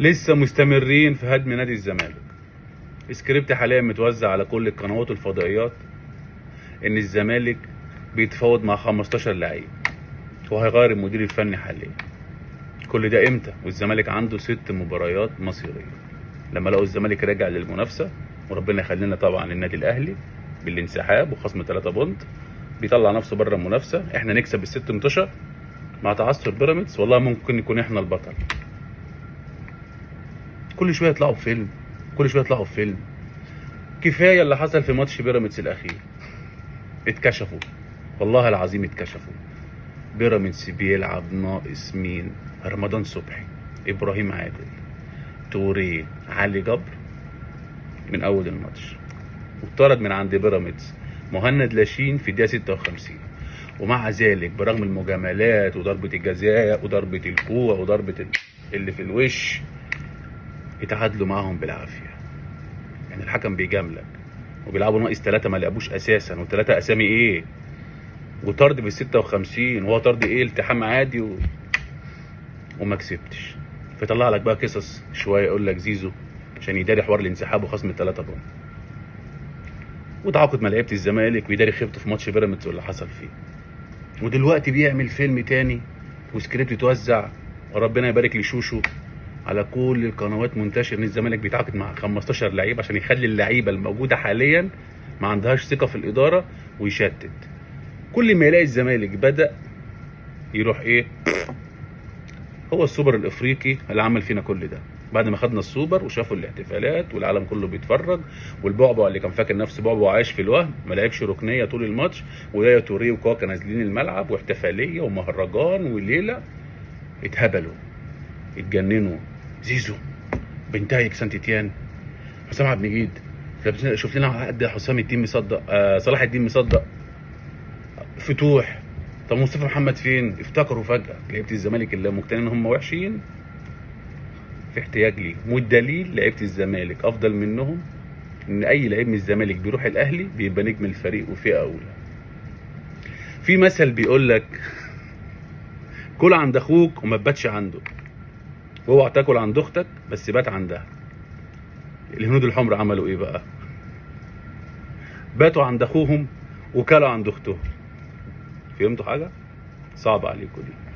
لسه مستمرين في هدم نادي الزمالك. سكريبت حاليا متوزع على كل القنوات والفضائيات ان الزمالك بيتفاوض مع 15 لعيب وهيغير المدير الفني حاليا. كل ده امتى والزمالك عنده 6 مباريات مصيريه؟ لما لقوا الزمالك راجع للمنافسه، وربنا يخلينا طبعا النادي الاهلي بالانسحاب وخصم 3 بونت بيطلع نفسه بره المنافسه، احنا نكسب ال6 متوشه مع تعثر بيراميدز، والله ممكن يكون احنا البطل. كل شويه يطلعوا بفيلم، كل شويه يطلعوا بفيلم. كفايه اللي حصل في ماتش بيراميدز الاخير، اتكشفوا والله العظيم اتكشفوا. بيراميدز بيلعب ناقص مين؟ رمضان صبحي، ابراهيم عادل، توريه، علي جبر من اول الماتش، واتطرد من عند بيراميدز مهند لاشين في الدقيقه 56. ومع ذلك برغم المجاملات وضربه الجزاء وضربه الكوع وضربه اللي في الوش اتعادلوا معاهم بالعافيه. يعني الحكم بيجاملك وبيلعبوا ناقص 3 ما لعبوش اساسا، و3 اسامي ايه؟ وطرد بال 56، وهو طرد ايه؟ التحام عادي وما كسبتش. فيطلع لك بقى قصص شويه، يقول لك زيزو عشان يداري حوار الانسحاب وخصم ال3 بونت، وتعاقد مع لعيبه الزمالك ويداري خيبته في ماتش بيراميدز واللي حصل فيه. ودلوقتي بيعمل فيلم تاني وسكريبت يتوزع، وربنا يبارك لشوشو على كل القنوات منتشر ان الزمالك بيتعاقد مع 15 لعيب عشان يخلي اللعيبه الموجوده حاليا ما عندهاش ثقه في الاداره ويشتت. كل ما يلاقي الزمالك بدأ يروح ايه؟ هو السوبر الافريقي اللي عمل فينا كل ده. بعد ما خدنا السوبر وشافوا الاحتفالات والعالم كله بيتفرج، والبعبع اللي كان فاكر نفسه بعبع عايش في الوهم ما لعبش ركنيه طول الماتش، ويا توريه وكاكا نازلين الملعب واحتفاليه ومهرجان وليله، اتهبلوا اتجننوا. زيزو، بنتايك سانت تيان، حسام عبد المجيد، شفت لنا عقد حسام الدين مصدق، صلاح الدين مصدق، فتوح. طب مصطفى محمد فين؟ افتكروا فجأة لعيبة الزمالك اللي مقتنعين ان هم وحشين في احتياج ليهم، والدليل لعيبة الزمالك افضل منهم، ان اي لعيب من الزمالك بيروح الاهلي بيبقى نجم الفريق وفئة اولى. في مثل بيقول لك كل عند اخوك وما تباتش عنده، واوعى تاكل عند اختك بس بات عندها. الهنود الحمر عملوا ايه بقى؟ باتوا عند اخوهم وكلوا عند اختهم. فهمتوا حاجة؟ صعب عليكم دي.